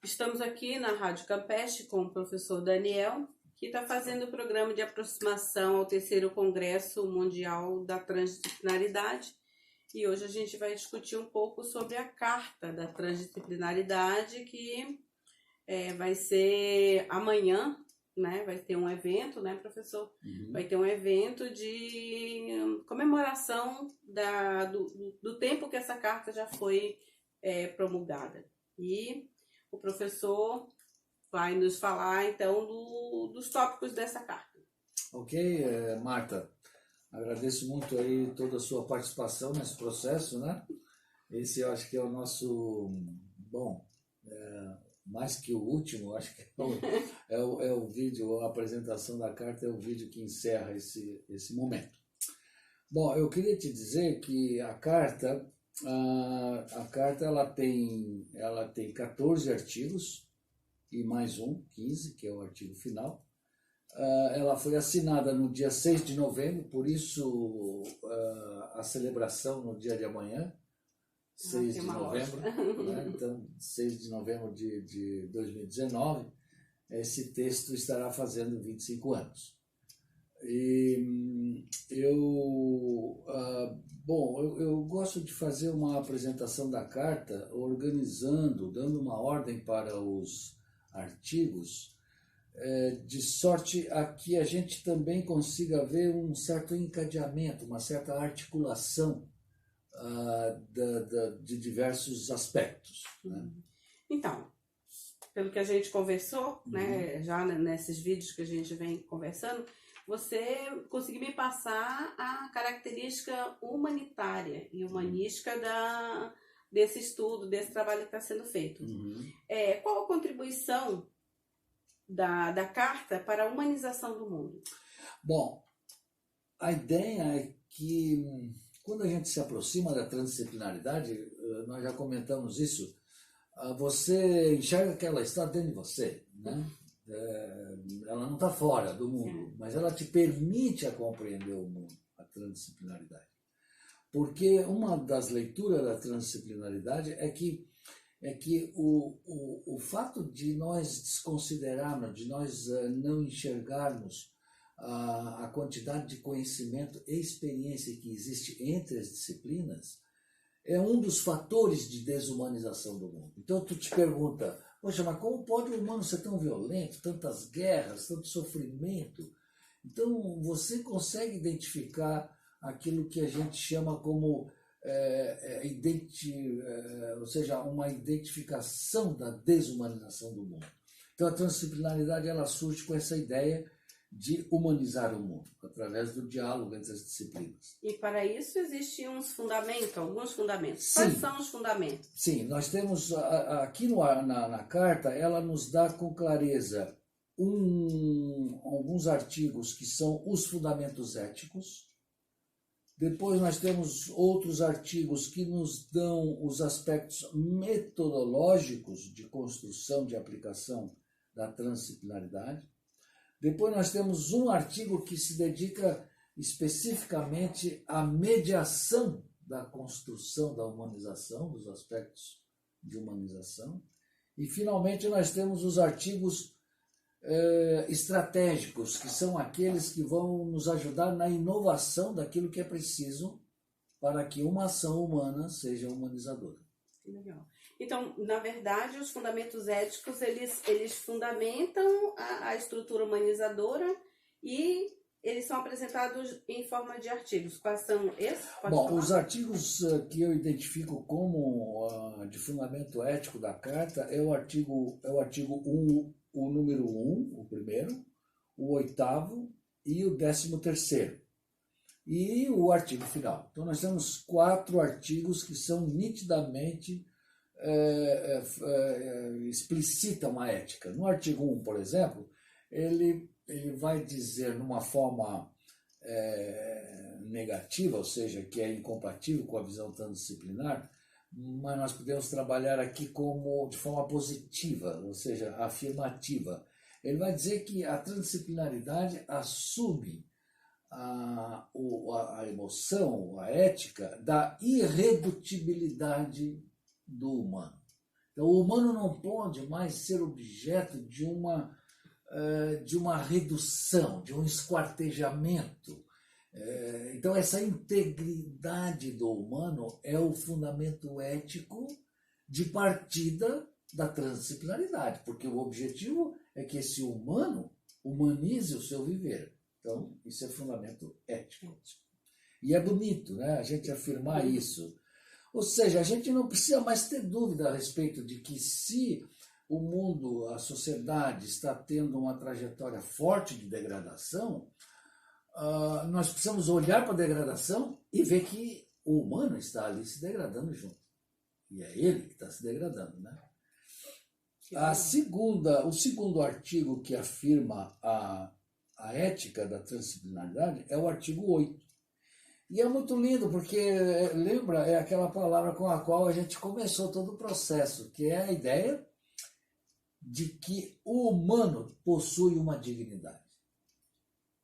Estamos aqui na Rádio Campeche com o professor Daniel, que está fazendo o programa de aproximação ao terceiro Congresso Mundial da Transdisciplinaridade. E hoje a gente vai discutir um pouco sobre a Carta da Transdisciplinaridade, que vai ser amanhã, né? Vai ter um evento, né, professor? Vai ter um evento de comemoração do tempo que essa carta já foi promulgada. E o professor vai nos falar, então, dos tópicos dessa carta. Ok, Marta, agradeço muito aí toda a sua participação nesse processo, né? Esse eu acho que é o nosso, mais que o último, acho que é o vídeo, a apresentação da carta é o vídeo que encerra esse momento. Bom, eu queria te dizer que a carta ela tem 14 artigos e mais 15, que é o artigo final. Ela foi assinada no dia 6 de novembro, por isso a celebração no dia de amanhã, 6 de novembro, né? Então, 6 de novembro de 2019, esse texto estará fazendo 25 anos. E eu gosto de fazer uma apresentação da carta, organizando, dando uma ordem para os artigos, de sorte a que a gente também consiga ver um certo encadeamento, uma certa articulação de diversos aspectos. Né? Então, pelo que a gente conversou, né, já nesses vídeos que a gente vem conversando, você conseguiu me passar a característica humanitária e humanística desse estudo, desse trabalho que está sendo feito. Qual a contribuição da Carta para a humanização do mundo? Bom, a ideia é que quando a gente se aproxima da transdisciplinaridade, nós já comentamos isso, você enxerga que ela está dentro de você, né? Ela não está fora do mundo, mas ela te permite a compreender o mundo, a transdisciplinaridade. Porque uma das leituras da transdisciplinaridade é que o fato de nós desconsiderarmos, de nós não enxergarmos a quantidade de conhecimento e experiência que existe entre as disciplinas é um dos fatores de desumanização do mundo. Então tu te pergunta, poxa, mas como pode o humano ser tão violento, tantas guerras, tanto sofrimento? Então você consegue identificar aquilo que a gente chama como ou seja, uma identificação da desumanização do mundo. Então a transdisciplinaridade ela surge com essa ideia de humanizar o mundo, através do diálogo entre as disciplinas. E para isso existem alguns fundamentos. Sim. Quais são os fundamentos? Sim, nós temos aqui na carta, ela nos dá com clareza alguns artigos que são os fundamentos éticos. Depois nós temos outros artigos que nos dão os aspectos metodológicos de construção, de aplicação da transdisciplinaridade. Depois nós temos um artigo que se dedica especificamente à mediação da construção da humanização, dos aspectos de humanização. E, finalmente, nós temos os artigos estratégicos, que são aqueles que vão nos ajudar na inovação daquilo que é preciso para que uma ação humana seja humanizadora. Legal. Então, na verdade, os fundamentos éticos, eles fundamentam a estrutura humanizadora e eles são apresentados em forma de artigos. Quais são esses? Bom, os artigos que eu identifico como de fundamento ético da Carta é o artigo 1, o número 1, o primeiro, o 8º e o 13º. E o artigo final. Então, nós temos 4 artigos que são nitidamente explicitam a ética. No artigo 1, por exemplo, ele vai dizer numa forma negativa, ou seja, que é incompatível com a visão transdisciplinar, mas nós podemos trabalhar aqui de forma positiva, ou seja, afirmativa. Ele vai dizer que a transdisciplinaridade assume a emoção, a ética da irredutibilidade do humano. Então, o humano não pode mais ser objeto de uma redução, de um esquartejamento. Então, essa integridade do humano é o fundamento ético de partida da transdisciplinaridade, porque o objetivo é que esse humano humanize o seu viver. Então, isso é fundamento ético. E é bonito, né, a gente afirmar isso. Ou seja, a gente não precisa mais ter dúvida a respeito de que se o mundo, a sociedade está tendo uma trajetória forte de degradação, nós precisamos olhar para a degradação e ver que o humano está ali se degradando junto. E é ele que está se degradando, né? O segundo artigo que afirma a ética da transdisciplinaridade é o artigo 8. E é muito lindo, porque, lembra, é aquela palavra com a qual a gente começou todo o processo, que é a ideia de que o humano possui uma dignidade.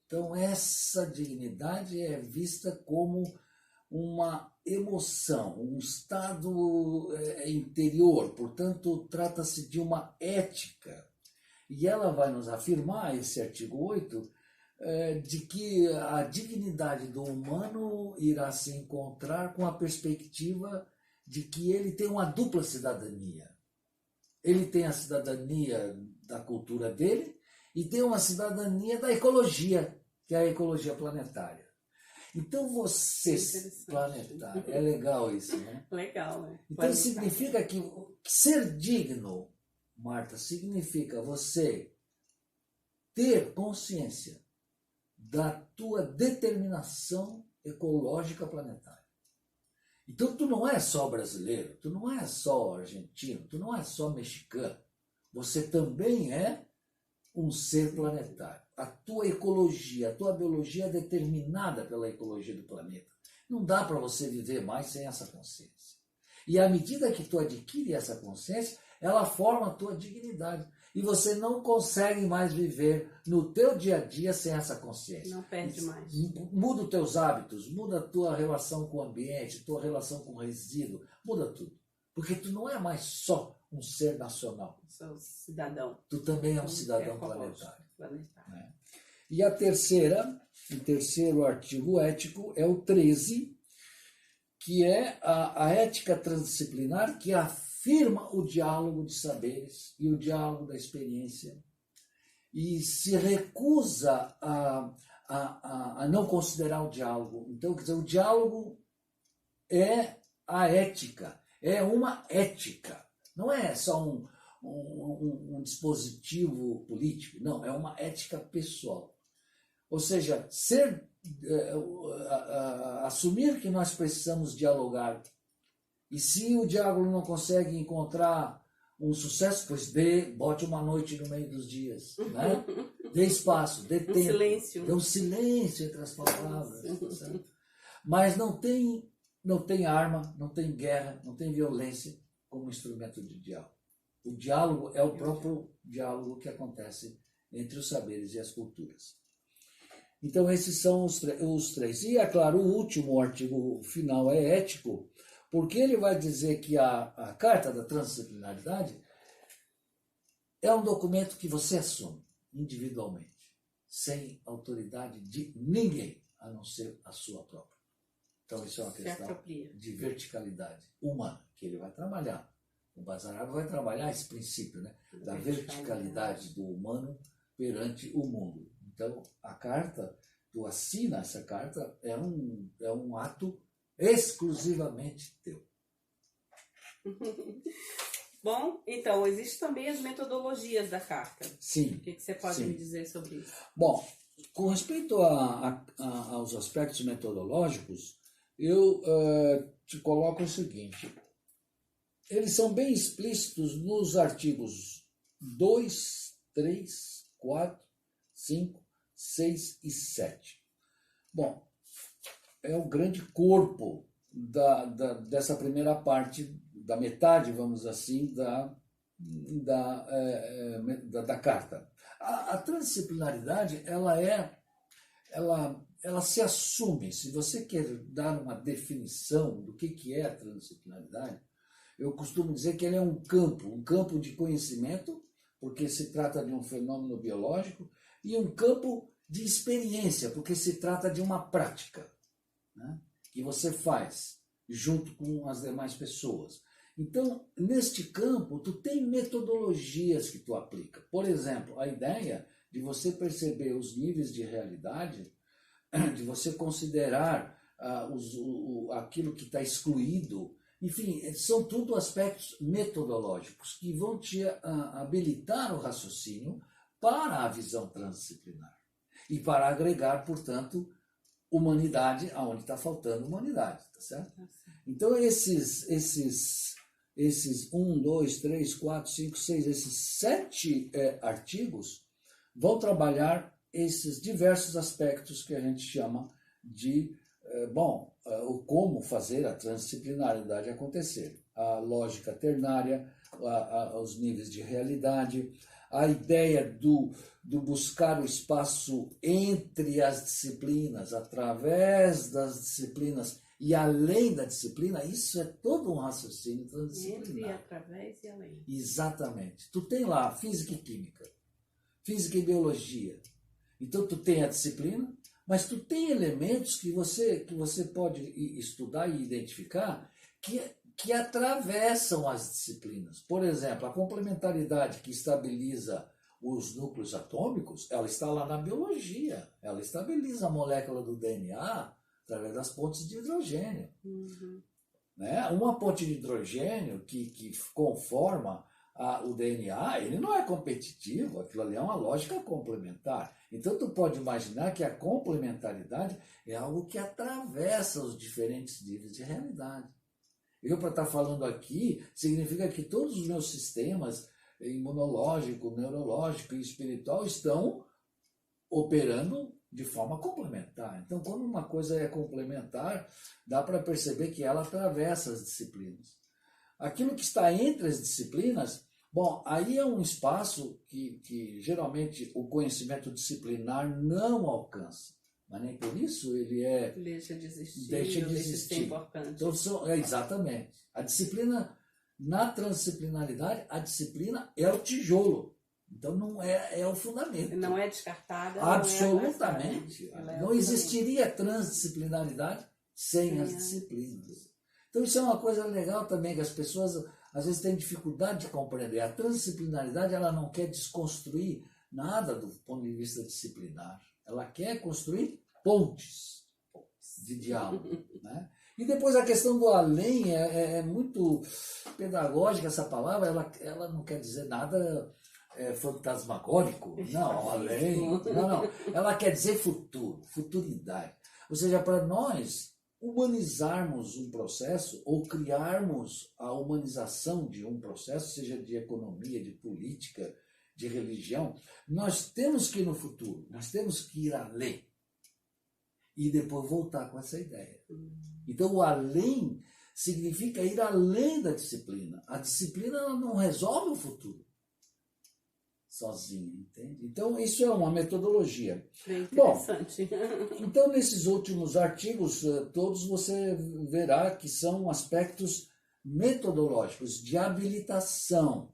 Então, essa dignidade é vista como uma emoção, um estado interior, portanto, trata-se de uma ética. E ela vai nos afirmar, esse artigo 8, de que a dignidade do humano irá se encontrar com a perspectiva de que ele tem uma dupla cidadania. Ele tem a cidadania da cultura dele e tem uma cidadania da ecologia, que é a ecologia planetária. Então você, planetário, é legal isso, né? Legal, né? Então significa que ser digno, Marta, significa você ter consciência da tua determinação ecológica planetária. Então tu não é só brasileiro, tu não é só argentino, tu não é só mexicano. Você também é um ser planetário. A tua ecologia, a tua biologia é determinada pela ecologia do planeta. Não dá para você viver mais sem essa consciência. E à medida que tu adquire essa consciência, ela forma a tua dignidade. E você não consegue mais viver no teu dia a dia sem essa consciência. Não perde mais. Muda os teus hábitos, muda a tua relação com o ambiente, tua relação com o resíduo, muda tudo. Porque tu não é mais só um ser nacional. Sou cidadão. Tu também é um cidadão planetário. Né? E o terceiro artigo ético é o 13, que é a ética transdisciplinar, que afirma o diálogo de saberes e o diálogo da experiência e se recusa a não considerar o diálogo. Então, quer dizer, o diálogo é a ética, é uma ética. Não é só um dispositivo político, não, é uma ética pessoal. Ou seja, assumir que nós precisamos dialogar. E se o diálogo não consegue encontrar um sucesso, pois bote uma noite no meio dos dias. Né? Dê espaço, dê tempo. Silêncio. Dê um silêncio entre as palavras. Certo? Mas não tem arma, não tem guerra, não tem violência como instrumento de diálogo. O diálogo é o próprio diálogo que acontece entre os saberes e as culturas. Então, esses são os três. E, é claro, o último artigo final é ético, porque ele vai dizer que a Carta da Transdisciplinaridade é um documento que você assume individualmente, sem autoridade de ninguém, a não ser a sua própria. Então, isso é uma questão de verticalidade humana, que ele vai trabalhar. O Basarab vai trabalhar esse princípio, né, da verticalidade do humano perante o mundo. Então, a carta, tu assina essa carta, é um ato exclusivamente teu. Bom, então, existem também as metodologias da carta. Sim. O que você pode me dizer sobre isso? Bom, com respeito aos aspectos metodológicos, eu te coloco o seguinte. Eles são bem explícitos nos artigos 2, 3, 4, 5, 6 e 7. Bom, é o grande corpo dessa primeira parte, da metade, vamos assim, da carta. A transdisciplinaridade, ela se assume. Se você quer dar uma definição do que é a transdisciplinaridade, Eu costumo dizer que ele é um campo de conhecimento, porque se trata de um fenômeno biológico, e um campo de experiência, porque se trata de uma prática, né, que você faz junto com as demais pessoas. Então, neste campo, tu tem metodologias que tu aplica. Por exemplo, a ideia de você perceber os níveis de realidade, de você considerar aquilo que está excluído, enfim, são tudo aspectos metodológicos que vão te habilitar o raciocínio para a visão transdisciplinar e para agregar, portanto, humanidade aonde está faltando humanidade, tá certo? Então, esses 1, 2, 3, 4, 5, 6, esses 7 artigos vão trabalhar esses diversos aspectos que a gente chama de, o como fazer a transdisciplinaridade acontecer. A lógica ternária, os níveis de realidade, a ideia do buscar o espaço entre as disciplinas, através das disciplinas e além da disciplina, isso é todo um raciocínio transdisciplinar. Entre, através e além. Exatamente. Tu tem lá física e química, física e biologia. Então tu tem a disciplina, mas tu tem elementos que você pode estudar e identificar que atravessam as disciplinas. Por exemplo, a complementaridade que estabiliza os núcleos atômicos, ela está lá na biologia. Ela estabiliza a molécula do DNA através das pontes de hidrogênio. Uhum. Né? Uma ponte de hidrogênio que conforma o DNA, ele não é competitivo, aquilo ali é uma lógica complementar. Então, tu pode imaginar que a complementaridade é algo que atravessa os diferentes níveis de realidade. Eu, para estar falando aqui, significa que todos os meus sistemas, imunológico, neurológico e espiritual, estão operando de forma complementar. Então, quando uma coisa é complementar, dá para perceber que ela atravessa as disciplinas. Aquilo que está entre as disciplinas, aí é um espaço que geralmente o conhecimento disciplinar não alcança. Mas nem por isso ele deixa de existir. Deixa de existir. Importante. Então, exatamente. A disciplina, na transdisciplinaridade, a disciplina é o tijolo. Então não é o fundamento. Não é descartada. Absolutamente. Não existiria transdisciplinaridade sem as disciplinas. Então isso é uma coisa legal também, que as pessoas às vezes têm dificuldade de compreender. A transdisciplinaridade, ela não quer desconstruir nada do ponto de vista disciplinar. Ela quer construir pontes de diálogo. Né? E depois a questão do além é muito pedagógica essa palavra, ela não quer dizer nada fantasmagórico. Não, além. Não. Ela quer dizer futuro, futuridade. Ou seja, para nós humanizarmos um processo ou criarmos a humanização de um processo, seja de economia, de política, de religião, nós temos que ir no futuro, nós temos que ir além. E depois voltar com essa ideia. Então, o além significa ir além da disciplina. A disciplina ela não resolve o futuro sozinha, entende? Então, isso é uma metodologia. Bem interessante. Então, nesses últimos artigos, todos você verá que são aspectos metodológicos de habilitação,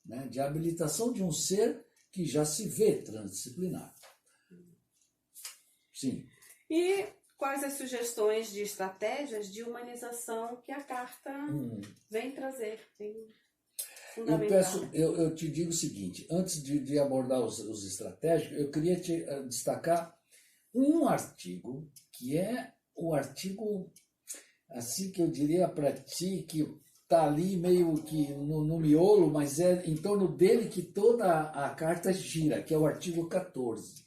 né? De habilitação de um ser que já se vê transdisciplinar. Sim. E quais as sugestões de estratégias de humanização que a carta vem trazer? Eu te digo o seguinte, antes de abordar os estratégicos, eu queria te destacar um artigo, que é o artigo, assim que eu diria para ti, que está ali meio que no miolo, mas é em torno dele que toda a carta gira, que é o artigo 14.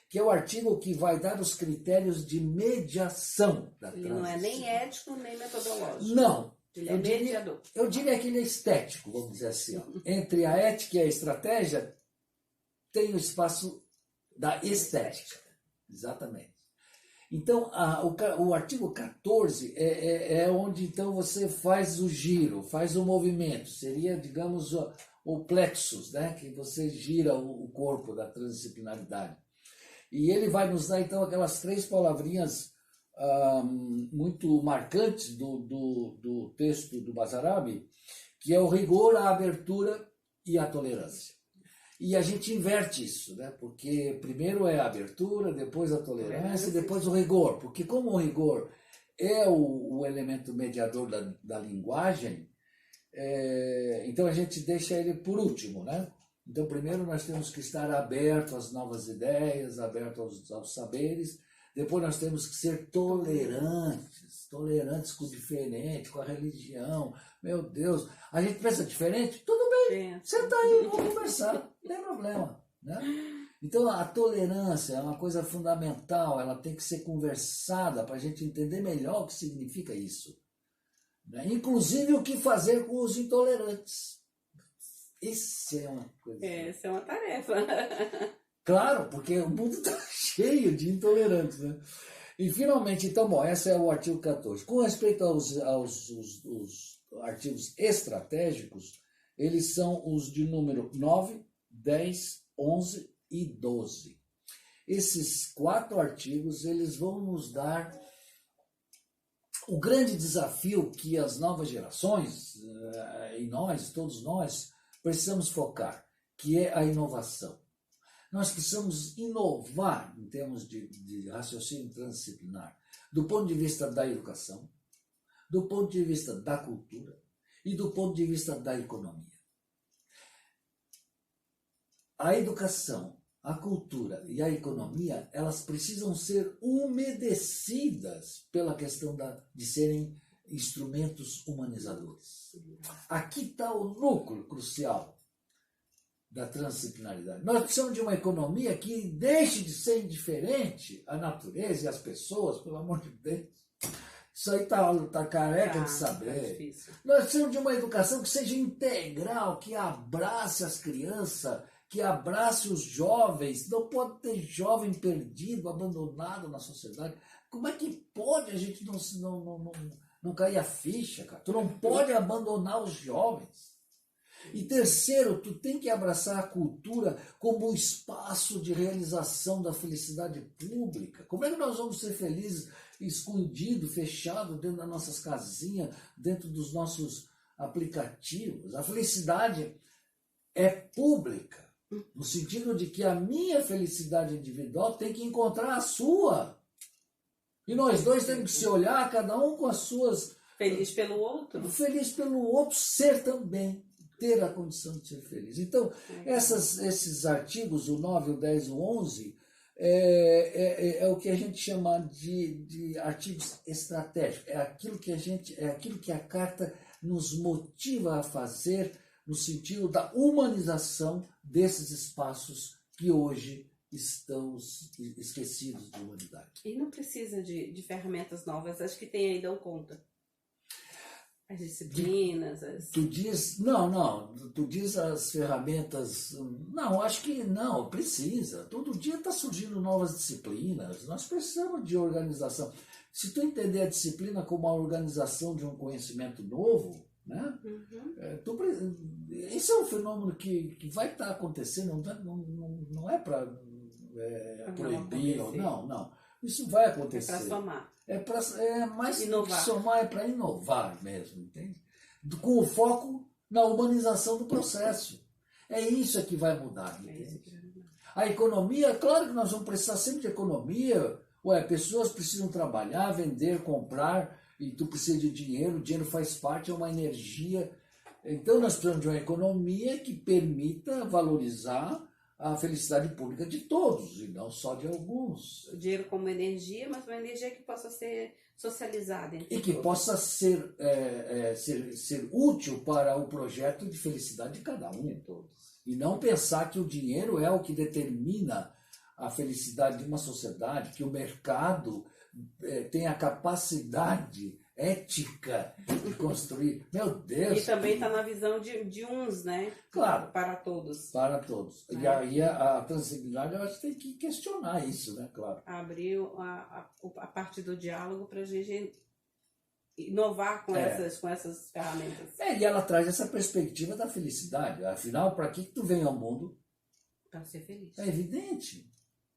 Que é o artigo que vai dar os critérios de mediação da transição. Ele não é nem ético, nem metodológico. Não. Ele é mediador. Eu diria que ele é estético, vamos dizer assim. Ó. Entre a ética e a estratégia, tem o espaço da estética. Exatamente. Então, o artigo 14 é onde então você faz o giro, faz o movimento. Seria, digamos, o plexus, né? Que você gira o corpo da transdisciplinaridade. E ele vai nos dar, então, aquelas 3 palavrinhas muito marcantes do texto do Basarabi, que é o rigor, a abertura e a tolerância. E a gente inverte isso, né? Porque primeiro é a abertura, depois a tolerância e depois o rigor. Porque como o rigor é o elemento mediador da linguagem, então a gente deixa ele por último, né? Então primeiro nós temos que estar abertos às novas ideias, abertos aos saberes. Depois nós temos que ser tolerantes com o diferente, com a religião. Meu Deus, a gente pensa diferente? Tudo bem, senta aí, vamos conversar, não tem problema, né? Então a tolerância é uma coisa fundamental, ela tem que ser conversada para a gente entender melhor o que significa isso, né? Inclusive o que fazer com os intolerantes. Isso é uma coisa. Essa é uma tarefa. Claro, porque o mundo está cheio de intolerantes, né? E finalmente, então, bom, esse é o artigo 14. Com respeito aos artigos estratégicos, eles são os de número 9, 10, 11 e 12. Esses 4 artigos, eles vão nos dar o grande desafio que as novas gerações, e nós, todos nós, precisamos focar, que é a inovação. Nós precisamos inovar em termos de raciocínio transdisciplinar, do ponto de vista da educação, do ponto de vista da cultura e do ponto de vista da economia. A educação, a cultura e a economia, elas precisam ser umedecidas pela questão de serem instrumentos humanizadores. Aqui está o núcleo crucial da transdisciplinaridade. Nós precisamos de uma economia que deixe de ser indiferente à natureza e às pessoas, pelo amor de Deus. Isso aí tá careca de saber. Nós precisamos de uma educação que seja integral, que abrace as crianças, que abrace os jovens. Não pode ter jovem perdido, abandonado na sociedade. Como é que pode a gente não cair a ficha, cara? Tu não pode abandonar os jovens. E terceiro, tu tem que abraçar a cultura como um espaço de realização da felicidade pública. Como é que nós vamos ser felizes escondido, fechado dentro das nossas casinhas, dentro dos nossos aplicativos? A felicidade é pública, no sentido de que a minha felicidade individual tem que encontrar a sua. E nós dois temos que se olhar, cada um com as suas... Feliz pelo outro. Feliz pelo outro, ser também. Ter a condição de ser feliz. Então, esses artigos, o 9, o 10, o 11, é o que a gente chama de artigos estratégicos. É aquilo que a carta nos motiva a fazer no sentido da humanização desses espaços que hoje estão esquecidos da humanidade. E não precisa de ferramentas novas, acho que tem aí, dão conta. As disciplinas, Tu diz... Não. Tu diz as ferramentas... Não, acho que não, precisa. Todo dia está surgindo novas disciplinas. Nós precisamos de organização. Se tu entender a disciplina como a organização de um conhecimento novo, né? Esse é um fenômeno que vai estar acontecendo, não é para proibir, ou não. Isso vai acontecer. É para somar. Mais inovar. que somar, é para inovar mesmo, entende? Com o foco na humanização do processo. É isso que vai mudar, entende? A economia, claro que nós vamos precisar sempre de economia. Pessoas precisam trabalhar, vender, comprar, e tu precisa de dinheiro, o dinheiro faz parte, é uma energia. Então nós precisamos de uma economia que permita valorizar a felicidade pública de todos, e não só de alguns. O dinheiro como energia, mas uma energia que possa ser socializada. E que possa ser útil para o projeto de felicidade de cada um. De todos. E não pensar que o dinheiro é o que determina a felicidade de uma sociedade, que o mercado tem a capacidade ética de construir. Meu Deus! E também está na visão de uns, né? Claro. Para todos. Para todos. E aí a transdisciplinaridade, eu acho que tem que questionar isso, né? Claro. Abrir a parte do diálogo para a gente inovar com essas ferramentas. E ela traz essa perspectiva da felicidade. Afinal, para que tu vem ao mundo? Para ser feliz. É evidente.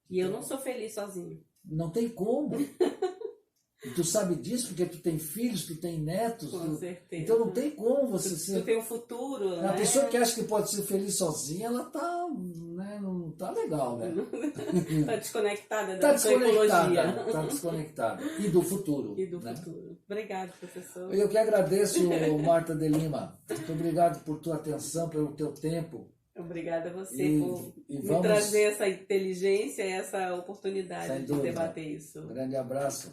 E eu não sou feliz sozinho. Não tem como. E tu sabe disso porque tu tem filhos, tu tem netos. Com certeza. Então não tem como você ser... Tu tem um futuro, né? A pessoa que acha que pode ser feliz sozinha, ela tá, né, não tá legal, né? Tá desconectada Tá da sua ecologia. Tá desconectada. E do futuro. E do né? futuro. Obrigado, professor. Eu que agradeço, Marta de Lima. Muito obrigado por tua atenção, pelo teu tempo. Obrigada a você E por me vamos... trazer essa inteligência, essa oportunidade Sem de dúvida. debater isso. Um grande abraço.